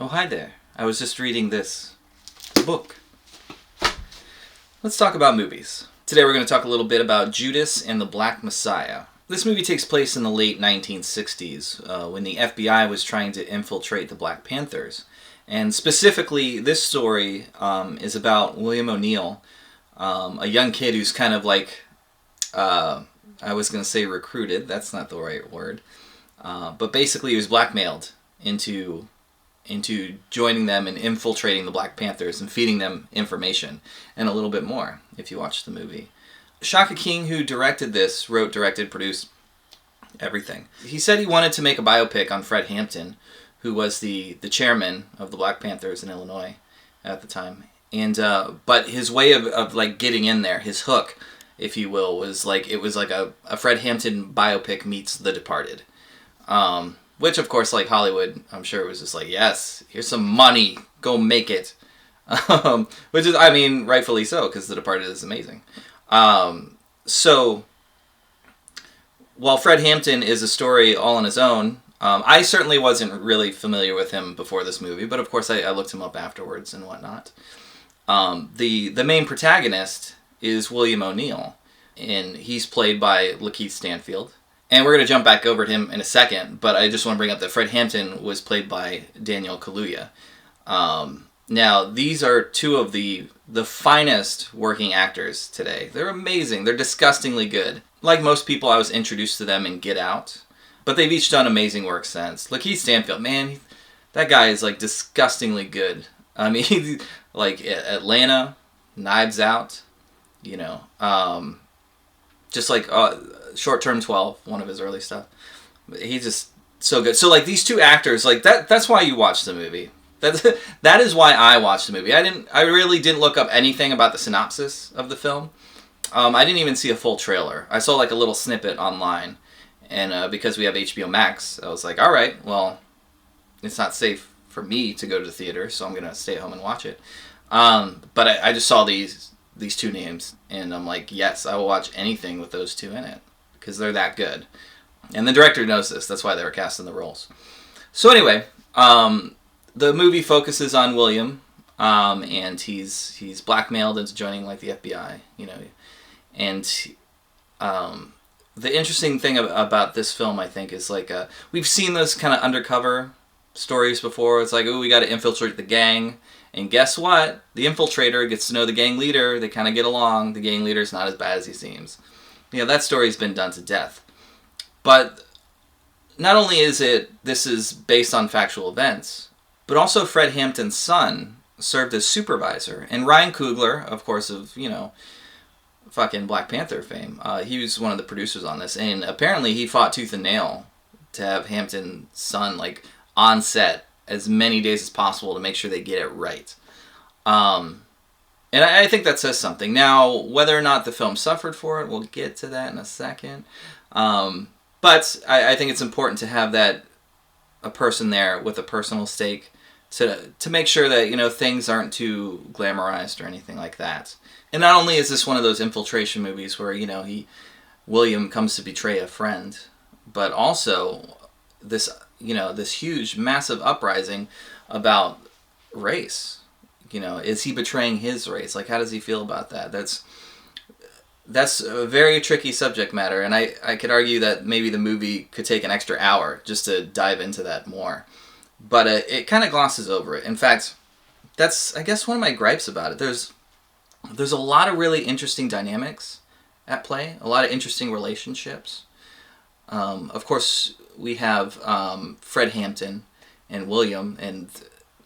Oh, hi there. I was just reading this book. Let's talk about movies. Today we're going to talk a little bit about Judas and the Black Messiah. This movie takes place in the late 1960s when the FBI was trying to infiltrate the Black Panthers. And specifically, this story is about William O'Neill, a young kid who's kind of like, I was going to say recruited, that's not the right word, but basically he was blackmailed into joining them and infiltrating the Black Panthers and feeding them information and a little bit more if you watch the movie. Shaka King, who directed this, wrote, directed, produced everything. He said he wanted to make a biopic on Fred Hampton, who was the chairman of the Black Panthers in Illinois at the time. And but his way of like getting in there, his hook, if you will, was like a Fred Hampton biopic meets The Departed. Which, of course, like Hollywood, I'm sure was just like, yes, here's some money, go make it. Which is, I mean, rightfully so, because The Departed is amazing. So, while Fred Hampton is a story all on his own, I certainly wasn't really familiar with him before this movie, but of course I looked him up afterwards and whatnot. The main protagonist is William O'Neill, and he's played by LaKeith Stanfield. And we're going to jump back over to him in a second, but I just want to bring up that Fred Hampton was played by Daniel Kaluuya. Now, these are two of the finest working actors today. They're amazing. They're disgustingly good. Like most people, I was introduced to them in Get Out, but they've each done amazing work since. LaKeith Stanfield, man, that guy is like disgustingly good. I mean, like Atlanta, Knives Out, you know, just like Short Term 12, one of his early stuff. He's just so good. So like these two actors, like that's why you watch the movie. That is why I watched the movie. I really didn't look up anything about the synopsis of the film. I didn't even see a full trailer. I saw like a little snippet online, and because we have HBO Max, I was like, all right, well, it's not safe for me to go to the theater, so I'm gonna stay at home and watch it. But I just saw these two names, and I'm like, yes, I will watch anything with those two in it, because they're that good. And the director knows this. That's why they were casting the roles. So anyway, the movie focuses on William, and he's blackmailed into joining like the FBI, you know. And the interesting thing about this film, I think, is like we've seen those kind of undercover stories before. It's like, oh, we got to infiltrate the gang. And guess what? The infiltrator gets to know the gang leader. They kind of get along. The gang leader's not as bad as he seems. You know, that story's been done to death. But not only this is based on factual events, but also Fred Hampton's son served as supervisor. And Ryan Coogler, of course, of, you know, fucking Black Panther fame, he was one of the producers on this. And apparently he fought tooth and nail to have Hampton's son, like, on set as many days as possible to make sure they get it right. And I think that says something. Now, whether or not the film suffered for it, we'll get to that in a second. But I think it's important to have a person there with a personal stake to make sure that, you know, things aren't too glamorized or anything like that. And not only is this one of those infiltration movies where, you know, William comes to betray a friend, but also this huge, massive uprising about race. You know, is he betraying his race? Like, how does he feel about that? That's a very tricky subject matter, and I could argue that maybe the movie could take an extra hour just to dive into that more. But it kind of glosses over it. In fact, that's, I guess, one of my gripes about it. There's a lot of really interesting dynamics at play, a lot of interesting relationships. Of course, we have Fred Hampton and William, and,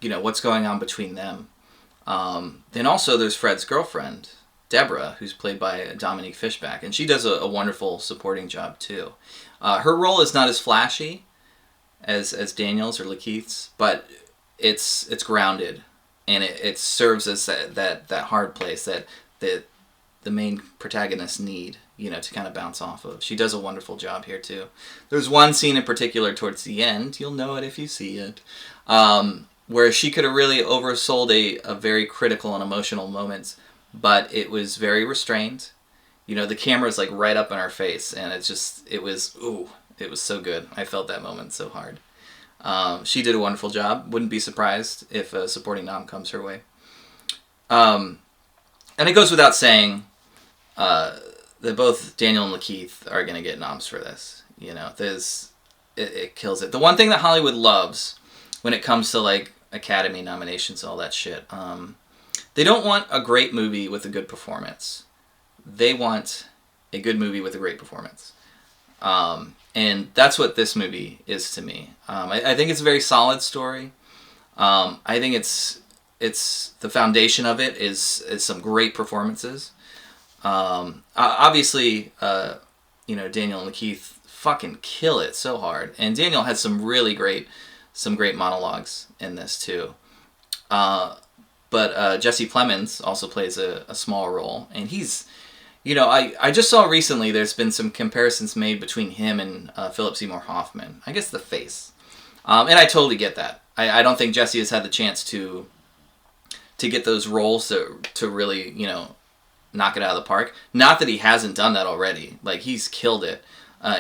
you know, what's going on between them. Then also there's Fred's girlfriend, Deborah, who's played by Dominique Fishback, and she does a wonderful supporting job too. Her role is not as flashy as Daniel's or LaKeith's, but it's grounded, and it serves as that hard place that the main protagonists need, you know, to kind of bounce off of. She does a wonderful job here too. There's one scene in particular towards the end, you'll know it if you see it, where she could have really oversold a very critical and emotional moment, but it was very restrained. You know, the camera's like right up in our face, and it was so good. I felt that moment so hard. She did a wonderful job. Wouldn't be surprised if a supporting nom comes her way. And it goes without saying that both Daniel and LaKeith are going to get noms for this. You know, it kills it. The one thing that Hollywood loves when it comes to like Academy nominations, all that shit, they don't want a great movie with a good performance. They want a good movie with a great performance. And that's what this movie is to me. I think it's a very solid story. I think it's the foundation of it is some great performances. Obviously, Daniel and LaKeith fucking kill it so hard, and Daniel has some great monologues in this too. But Jesse Plemons also plays a small role, and he's, I just saw recently there's been some comparisons made between him and Philip Seymour Hoffman. I guess the face, and I totally get that. I don't think Jesse has had the chance to get those roles to really knock it out of the park. Not that he hasn't done that already. Like, he's killed it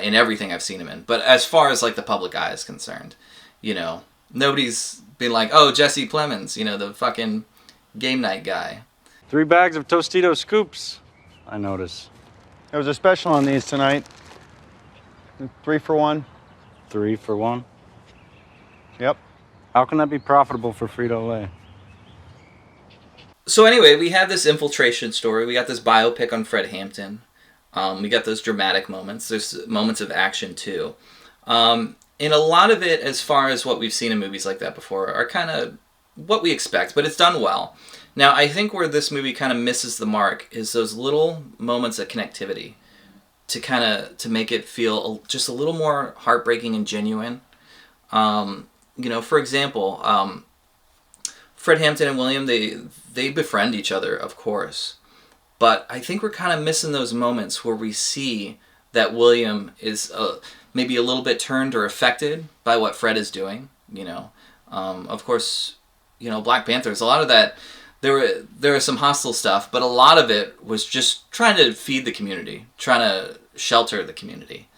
in everything I've seen him in. But as far as like the public eye is concerned, nobody's been like, oh, Jesse Plemons, the fucking game night guy. 3 bags of Tostito scoops, I notice. There was a special on these tonight. 3 for 1. 3 for 1? Yep. How can that be profitable for Frito-Lay? So anyway, we have this infiltration story. We got this biopic on Fred Hampton. We got those dramatic moments. There's moments of action too. And a lot of it, as far as what we've seen in movies like that before, are kind of what we expect, but it's done well. Now, I think where this movie kind of misses the mark is those little moments of connectivity to make it feel just a little more heartbreaking and genuine. For example, Fred Hampton and William, they befriend each other, of course. But I think we're kind of missing those moments where we see that William is maybe a little bit turned or affected by what Fred is doing. Of course, Black Panthers, a lot of that, there was some hostile stuff, but a lot of it was just trying to feed the community, trying to shelter the community.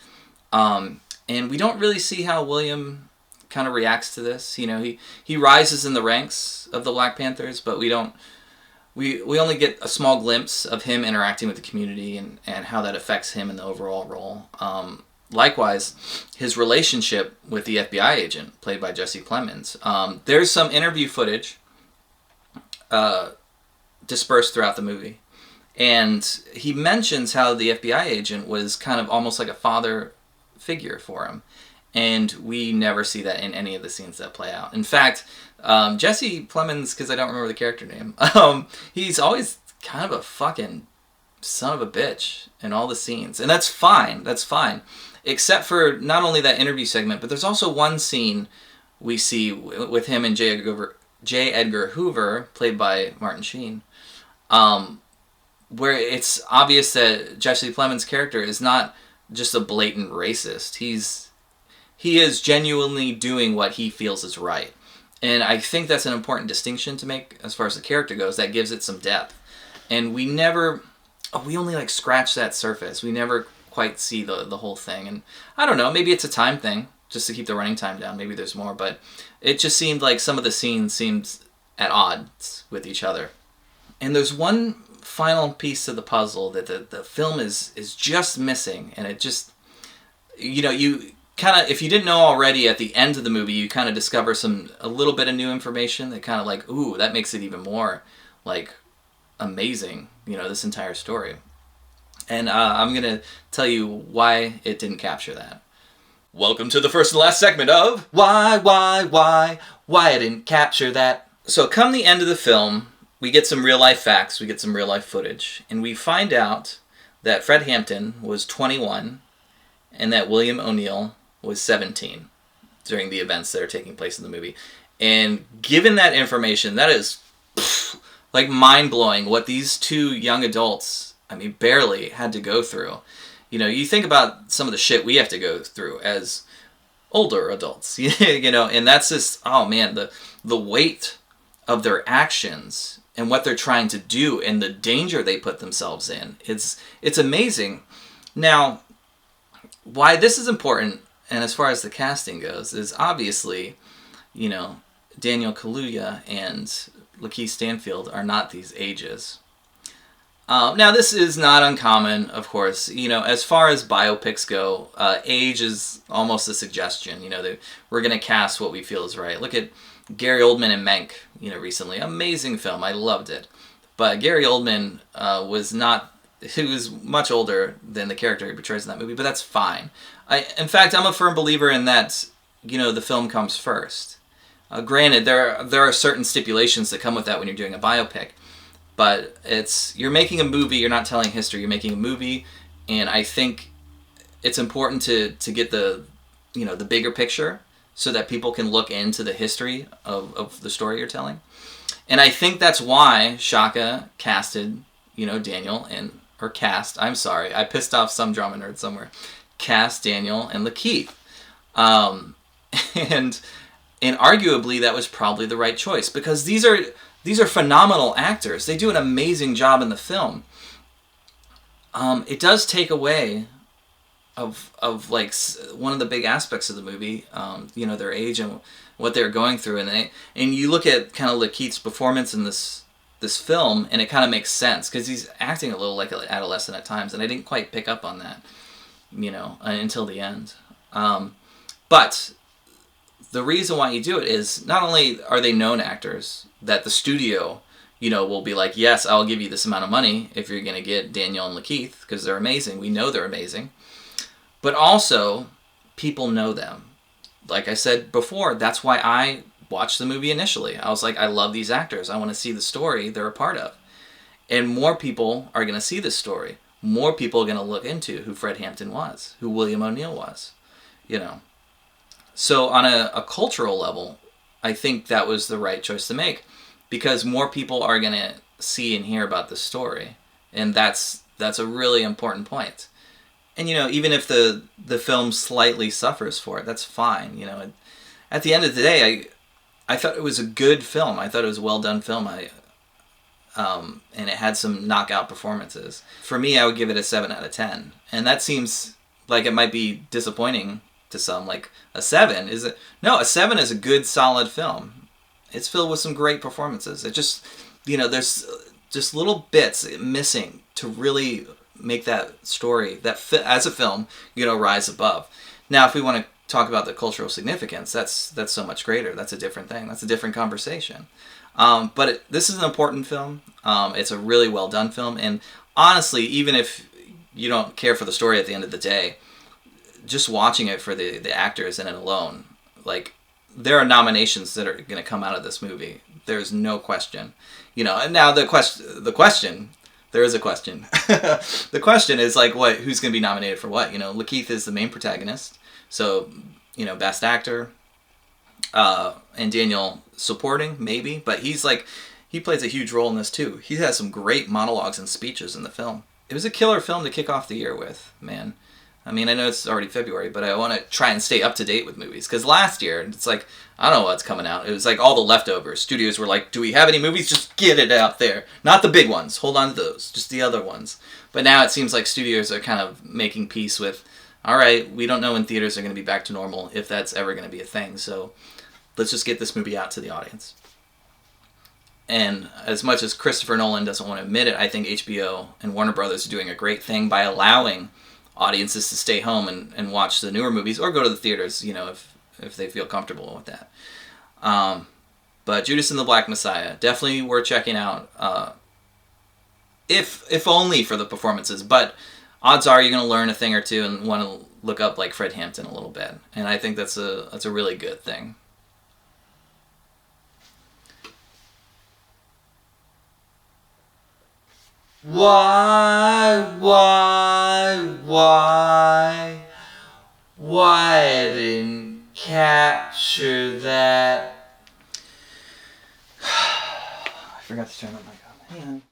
And we don't really see how William kind of reacts to this. He rises in the ranks of the Black Panthers, but we only get a small glimpse of him interacting with the community and how that affects him in the overall role. Likewise, his relationship with the FBI agent, played by Jesse Plemons. There's some interview footage dispersed throughout the movie, and he mentions how the FBI agent was kind of almost like a father figure for him. And we never see that in any of the scenes that play out. In fact, Jesse Plemons, because I don't remember the character name, he's always kind of a fucking son of a bitch in all the scenes. And that's fine. That's fine. Except for not only that interview segment, but there's also one scene we see with him and J. Edgar Hoover, played by Martin Sheen, where it's obvious that Jesse Plemons' character is not just a blatant racist. He is genuinely doing what he feels is right. And I think that's an important distinction to make as far as the character goes. That gives it some depth. And we only like scratch that surface. We never quite see the whole thing. And I don't know, maybe it's a time thing, just to keep the running time down. Maybe there's more, but it just seemed like some of the scenes seemed at odds with each other. And there's one final piece of the puzzle that the film is just missing. And it just, you kind of, if you didn't know already, at the end of the movie, you kind of discover a little bit of new information that kind of like, ooh, that makes it even more like amazing, this entire story. And I'm going to tell you why it didn't capture that. Welcome to the first and last segment of why I didn't capture that. So come the end of the film, we get some real life facts, we get some real life footage, and we find out that Fred Hampton was 21 and that William O'Neill was 17 during the events that are taking place in the movie. And given that information, that is like mind-blowing what these two young adults, barely had to go through. You think about some of the shit we have to go through as older adults, and that's just, oh man, the weight of their actions and what they're trying to do and the danger they put themselves in. It's amazing. Now, why this is important, and as far as the casting goes, is obviously, Daniel Kaluuya and LaKeith Stanfield are not these ages. Now, this is not uncommon, of course. As far as biopics go, age is almost a suggestion. We're going to cast what we feel is right. Look at Gary Oldman in Mank, recently. Amazing film. I loved it. But Gary Oldman he was much older than the character he portrays in that movie, but that's fine. In fact, I'm a firm believer in that, the film comes first. Granted, there are certain stipulations that come with that when you're doing a biopic. But you're making a movie, you're not telling history, you're making a movie, and I think it's important to get the bigger picture so that people can look into the history of the story you're telling. And I think that's why Shaka casted, Daniel I'm sorry, I pissed off some drama nerd somewhere, cast Daniel and LaKeith. And arguably that was probably the right choice, because these are phenomenal actors. They do an amazing job in the film. It does take away of like one of the big aspects of the movie, their age and what they're going through, and you look at kind of LaKeith's performance in this film, and it kind of makes sense because he's acting a little like an adolescent at times, and I didn't quite pick up on that, until the end. But the reason why you do it is not only are they known actors that the studio, will be like, yes, I'll give you this amount of money if you're going to get Daniel and LaKeith, because they're amazing. We know they're amazing. But also, people know them. Like I said before, that's why I watched the movie initially. I was like, I love these actors. I want to see the story they're a part of. And more people are going to see this story. More people are going to look into who Fred Hampton was, who William O'Neill was, So on a cultural level, I think that was the right choice to make, because more people are going to see and hear about this story. And that's a really important point. And, even if the film slightly suffers for it, that's fine. At the end of the day, I thought it was a good film. I thought it was a well-done film. And it had some knockout performances. For me, I would give it a 7 out of 10. And that seems like it might be disappointing to some. Like, a 7 is a 7 is a good, solid film. It's filled with some great performances. It just, there's just little bits missing to really make that story, as a film, rise above. Now, if we want to talk about the cultural significance, that's so much greater. That's a different thing. That's a different conversation. But this is an important film. It's a really well done film. And honestly, even if you don't care for the story at the end of the day, just watching it for the actors in it alone, like, there are nominations that are going to come out of this movie. There's no question. And now the question, there is a question. The question is, like, who's going to be nominated for what? LaKeith is the main protagonist. So, best actor. And Daniel supporting, maybe. But he plays a huge role in this too. He has some great monologues and speeches in the film. It was a killer film to kick off the year with, man. I mean, I know it's already February, but I want to try and stay up to date with movies. Because last year, it's like, I don't know what's coming out. It was like all the leftovers. Studios were like, do we have any movies? Just get it out there. Not the big ones. Hold on to those. Just the other ones. But now it seems like studios are kind of making peace with, all right, we don't know when theaters are going to be back to normal, if that's ever going to be a thing. So let's just get this movie out to the audience. And as much as Christopher Nolan doesn't want to admit it, I think HBO and Warner Brothers are doing a great thing by allowing audiences to stay home and watch the newer movies, or go to the theaters, if they feel comfortable with that. But Judas and the Black Messiah, definitely worth checking out, if only for the performances. But odds are you're going to learn a thing or two and want to look up, like, Fred Hampton a little bit. And I think that's a really good thing. Why I didn't capture that? I forgot to turn on my mic on. Hang on.